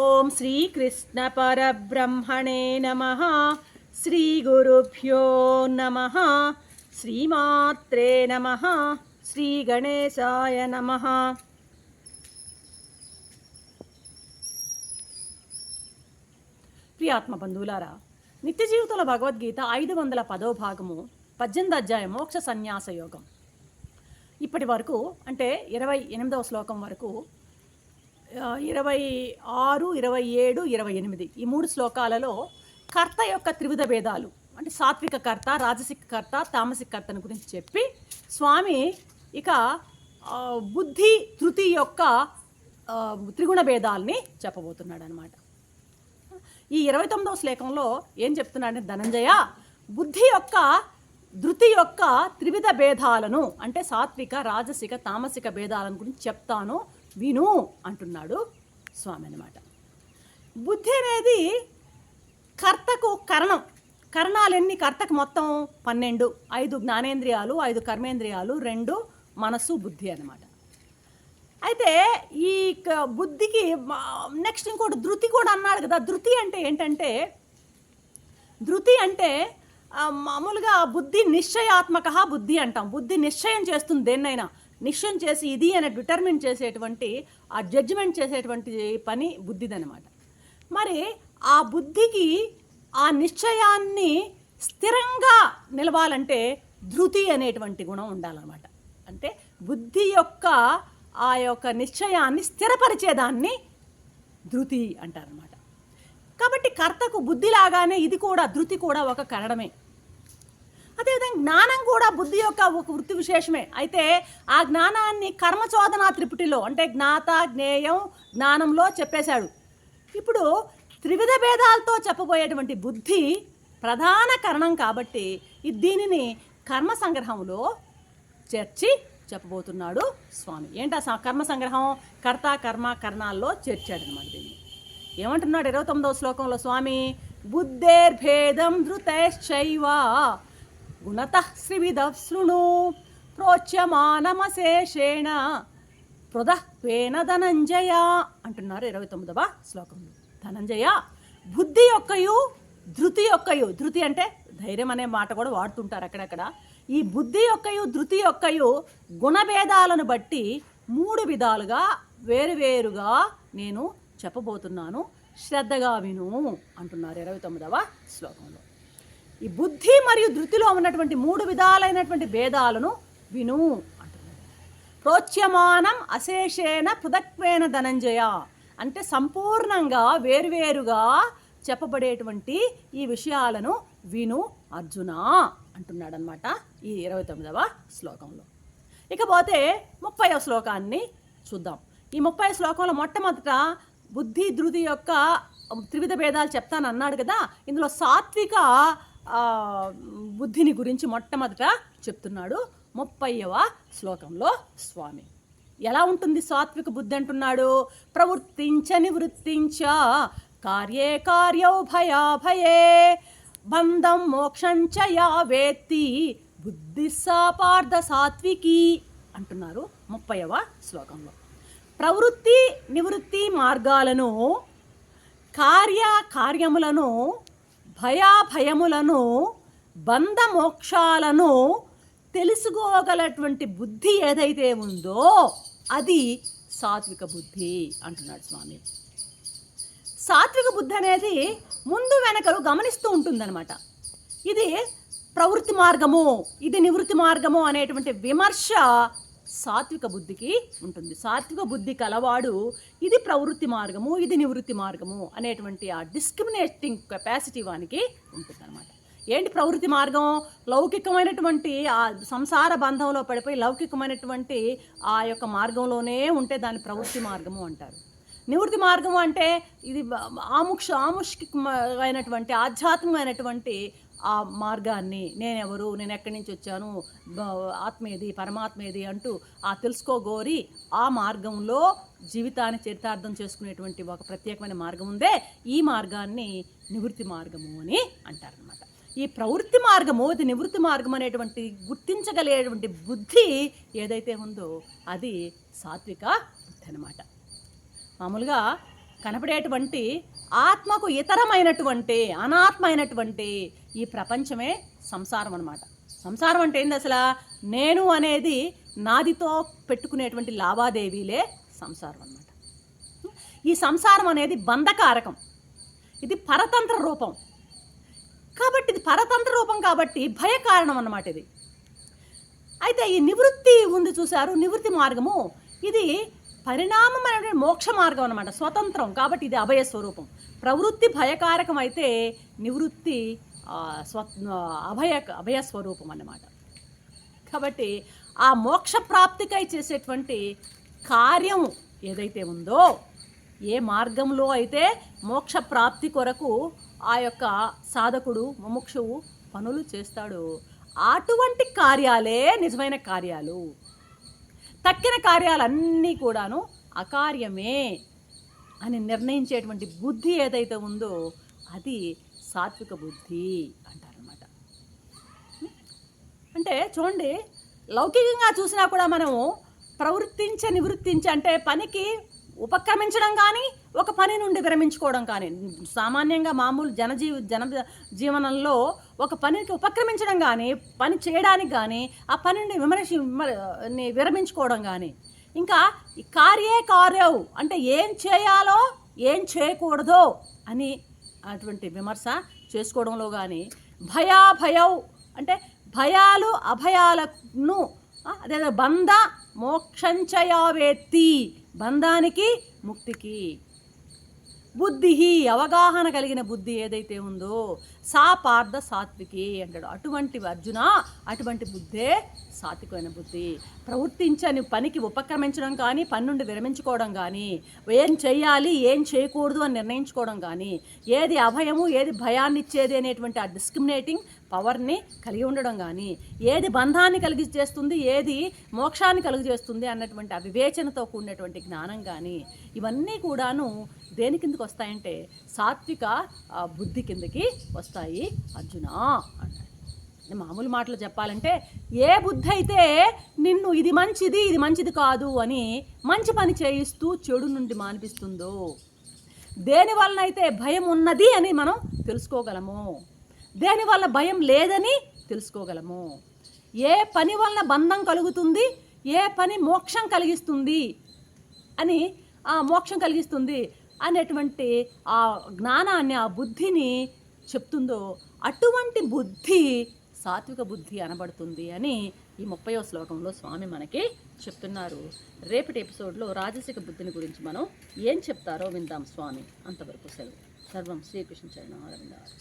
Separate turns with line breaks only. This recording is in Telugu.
ఓం శ్రీకృష్ణ పరబ్రహ్మణే నమః. శ్రీ గురుభ్యో నమః. శ్రీమాత్రే నమః. శ్రీ గణేశాయ నమః. ప్రియాత్మ బంధువులారా, నిత్య జీవితంలో భగవద్గీత 510వ భాగము 18వ అధ్యాయం మోక్ష సన్యాస యోగం. ఇప్పటి వరకు అంటే 28వ శ్లోకం వరకు 26, 27, 28 ఈ 3 శ్లోకాలలో కర్త యొక్క త్రివిధ భేదాలు అంటే సాత్విక కర్త, రాజసిక కర్త, తామసిక కర్తను గురించి చెప్పి స్వామి ఇక బుద్ధి ధృతి యొక్క త్రిగుణ భేదాలని చెప్పబోతున్నాడు అనమాట. ఈ 29వ శ్లోకంలో ఏం చెప్తున్నాడంటే, ధనంజయ బుద్ధి యొక్క ధృతి యొక్క త్రివిధ భేదాలను అంటే సాత్విక, రాజసిక, తామసిక భేదాలను గురించి చెప్తాను విను అంటున్నాడు స్వామి అన్నమాట. బుద్ధి అనేది కర్తకు కరణాలు ఎన్ని? కర్తకు మొత్తం 12, 5 జ్ఞానేంద్రియాలు, 5 కర్మేంద్రియాలు, 2 మనస్సు, బుద్ధి అన్నమాట. అయితే ఈ బుద్ధికి నెక్స్ట్ ఇంకోటి ధృతి కూడా అన్నాడు కదా. ధృతి అంటే ఏంటంటే, ధృతి అంటే మామూలుగా బుద్ధి నిశ్చయాత్మక బుద్ధి అంటాం. బుద్ధి నిశ్చయం చేస్తుంది, దేన్నైనా నిశ్చయం చేసి ఇది అని డిటర్మిన్ చేసేటువంటి, ఆ జడ్జిమెంట్ చేసేటువంటి పని బుద్ధిదనమాట. మరి ఆ బుద్ధికి ఆ నిశ్చయాన్ని స్థిరంగా నిలవాలంటే ధృతి అనేటువంటి గుణం ఉండాలన్నమాట. అంటే బుద్ధి యొక్క ఆ యొక్క నిశ్చయాన్ని స్థిరపరిచేదాన్ని ధృతి అంటారనమాట. కాబట్టి కర్తకు బుద్ధిలాగానే ఇది కూడా, ధృతి కూడా ఒక కరణమే. అదేవిధంగా జ్ఞానం కూడా బుద్ధి యొక్క ఒక వృత్తి విశేషమే. అయితే ఆ జ్ఞానాన్ని కర్మచోదనా త్రిపుటిలో అంటే జ్ఞాత, జ్ఞేయం, జ్ఞానంలో చెప్పేశాడు. ఇప్పుడు త్రివిధ భేదాలతో చెప్పబోయేటువంటి బుద్ధి ప్రధాన కరణం కాబట్టి దీనిని కర్మ సంగ్రహంలో చేర్చి చెప్పబోతున్నాడు స్వామి. ఏంటి ఆ కర్మ సంగ్రహం? కర్త, కర్మ, కర్ణాల్లో చేర్చాడు అనమాట. దీన్ని ఏమంటున్నాడు 29వ శ్లోకంలో స్వామి? బుద్ధేర్భేదం ధృతైశ్చైవ గుణతః శ్రీవిధ శృణు ప్రోచ్యమానమశేషేణ పృథక్వేన ధనంజయ అంటున్నారు 29వ శ్లోకంలో. ధనంజయ బుద్ధి యొక్కయు ధృతి యొక్కయు, ధృతి అంటే ధైర్యం అనే మాట కూడా వాడుతుంటారు అక్కడక్కడ. ఈ బుద్ధి యొక్కయు ధృతి యొక్కయు గుణభేదాలను బట్టి 3 విధాలుగా వేరువేరుగా నేను చెప్పబోతున్నాను, శ్రద్ధగా విను అంటున్నారు 29వ శ్లోకంలో. ఈ బుద్ధి మరియు ధృతిలో ఉన్నటువంటి 3 విధాలైనటువంటి భేదాలను విను అంటున్నారు. ప్రోచ్యమానం అశేషేణ పృథక్వేన ధనంజయ అంటే సంపూర్ణంగా వేరువేరుగా చెప్పబడేటువంటి ఈ విషయాలను విను అర్జున అంటున్నాడు అనమాట ఈ 29వ శ్లోకంలో. ఇకపోతే 30వ శ్లోకాన్ని చూద్దాం. ఈ 30వ శ్లోకంలో మొట్టమొదట బుద్ధి ధృతి యొక్క త్రివిధ భేదాలు చెప్తాను అన్నాడు కదా. ఇందులో సాత్విక బుద్ధిని గురించి మొట్టమొదట చెప్తున్నాడు 30వ శ్లోకంలో స్వామి. ఎలా ఉంటుంది సాత్విక బుద్ధి అంటున్నాడు? ప్రవృత్తించ నివృత్తించ కార్యే కార్యౌ భయాభయే బంధం మోక్షంచ యా వేత్తి బుద్ధి సా పార్థ సాత్వికి అంటున్నారు 30వ శ్లోకంలో. ప్రవృత్తి నివృత్తి మార్గాలను, కార్యములను, భయాభయములను, బంధమోక్షాలను తెలుసుకోగలటువంటి బుద్ధి ఏదైతే ఉందో అది సాత్విక బుద్ధి అంటున్నాడు స్వామి. సాత్విక బుద్ధి అనేది ముందు వెనకలు గమనిస్తూ ఉంటుందన్నమాట. ఇది ప్రవృత్తి మార్గము, ఇది నివృత్తి మార్గము అనేటువంటి విమర్శ సాత్విక బుద్ధికి ఉంటుంది. సాత్విక బుద్ధి కలవాడు ఇది ప్రవృత్తి మార్గము, ఇది నివృత్తి మార్గము అనేటువంటి ఆ డిస్క్రిమినేటింగ్ కెపాసిటీ వానికి ఉంటుందన్నమాట. ఏంటి ప్రవృత్తి మార్గం? లౌకికమైనటువంటి ఆ సంసార బంధంలో పడిపోయి లౌకికమైనటువంటి ఆ యొక్క మార్గంలోనే ఉంటే దాన్ని ప్రవృత్తి మార్గము అంటారు. నివృత్తి మార్గము అంటే ఇది ఆముష్కికమైనటువంటి ఆధ్యాత్మికమైనటువంటి ఆ మార్గాన్ని, నేనెవరు, నేను ఎక్కడి నుంచి వచ్చాను, ఆత్మేది, పరమాత్మేది అంటూ ఆ తెలుసుకోగోరి ఆ మార్గంలో జీవితాన్ని చరితార్థం చేసుకునేటువంటి ఒక ప్రత్యేకమైన మార్గం ఉందే, ఈ మార్గాన్ని నివృత్తి మార్గము అని అంటారనమాట. ఈ ప్రవృత్తి మార్గము, ఇది నివృత్తి మార్గం అనేటువంటి గుర్తించగలిగేటువంటి బుద్ధి ఏదైతే ఉందో అది సాత్విక బుద్ధి అనమాట. మామూలుగా కనపడేటువంటి ఆత్మకు ఇతరమైనటువంటి అనాత్మైనటువంటి ఈ ప్రపంచమే సంసారం అన్నమాట. సంసారం అంటే ఏంది అసలు? నేను అనేది నాదితో పెట్టుకునేటువంటి లావాదేవీలే సంసారం అన్నమాట. ఈ సంసారం అనేది బంధకారకం, ఇది పరతంత్ర రూపం. కాబట్టి ఇది పరతంత్ర రూపం కాబట్టి భయ కారణం అన్నమాట ఇది. అయితే ఈ నివృత్తి ఉంది చూశారు, నివృత్తి మార్గము, ఇది పరిణామమైన మోక్ష మార్గం అన్నమాట, స్వతంత్రం. కాబట్టి ఇది అభయ స్వరూపం. ప్రవృత్తి భయకారకం అయితే నివృత్తి అభయ స్వరూపం అన్నమాట. కాబట్టి ఆ మోక్ష ప్రాప్తికై చేసేటువంటి కార్యం ఏదైతే ఉందో, ఏ మార్గంలో అయితే మోక్ష ప్రాప్తి కొరకు ఆ యొక్క సాధకుడు ముముక్షువు పనులు చేస్తాడో అటువంటి కార్యాలే నిజమైన కార్యాలు. తక్కిన కార్యాలన్నీ కూడాను అకార్యమే అని నిర్ణయించేటువంటి బుద్ధి ఏదైతే ఉందో అది సాత్విక బుద్ధి అంటారనమాట. అంటే చూడండి, లౌకికంగా చూసినా కూడా మనము నివృత్తించే అంటే పనికి ఉపక్రమించడం కానీ ఒక పని నుండి విరమించుకోవడం కానీ, సామాన్యంగా మామూలు జీవనంలో ఒక పనికి ఉపక్రమించడం కానీ, పని చేయడానికి కానీ, ఆ పని నుండి విరమించుకోవడం కానీ, ఇంకా కార్యవు అంటే ఏం చేయాలో ఏం చేయకూడదో అని అటువంటి విమర్శ చేసుకోవడంలో కానీ, భయాభయవు అంటే భయాలు అభయాలను, అదే బంధ మోక్షంచయావేత్తి బంధానికి ముక్తికి, బుద్ధి అవగాహన కలిగిన బుద్ధి ఏదైతే ఉందో సా పార్థ సాత్వికి అంటాడు. అటువంటి అర్జున, అటువంటి బుద్ధే సాత్వికమైన బుద్ధి. ప్రవర్తించని పనికి ఉపక్రమించడం కానీ, పని నుండి విరమించుకోవడం కానీ, ఏం చేయాలి ఏం చేయకూడదు అని నిర్ణయించుకోవడం కానీ, ఏది అభయము ఏది భయాన్ని ఇచ్చేది అనేటువంటి ఆ డిస్క్రిమినేటింగ్ పవర్ని కలిగి ఉండడం కానీ, ఏది బంధాన్ని కలిగి చేస్తుంది ఏది మోక్షాన్ని కలిగి చేస్తుంది అన్నటువంటి ఆ వివేచనతో కూడినటువంటి జ్ఞానం కానీ, ఇవన్నీ కూడాను దేని కిందకి వస్తాయంటే సాత్విక బుద్ధి కిందకి వస్తాయి అర్జున అన్నాడు. మామూలు మాటలు చెప్పాలంటే, ఏ బుద్ధి అయితే నిన్ను ఇది మంచిది కాదు అని మంచి పని చేయిస్తూ చెడు నుండి మానిపిస్తుందో, దేనివల్ల అయితే భయం ఉన్నది అని మనం తెలుసుకోగలము, దేనివల్ల భయం లేదని తెలుసుకోగలము, ఏ పని వల్ల బంధం కలుగుతుంది, ఏ పని మోక్షం కలిగిస్తుంది అనేటువంటి ఆ జ్ఞానాన్ని, ఆ బుద్ధిని చెప్తుందో అటువంటి బుద్ధి సాత్విక బుద్ధి అనబడుతుంది అని ఈ 30వ శ్లోకంలో స్వామి మనకి చెప్తున్నారు. రేపటి ఎపిసోడ్లో రాజసిక బుద్ధిని గురించి మనం ఏం చెప్తారో విందాం స్వామి. అంతవరకు సెలవు. సర్వం శ్రీకృష్ణ చరణారవిందాలు.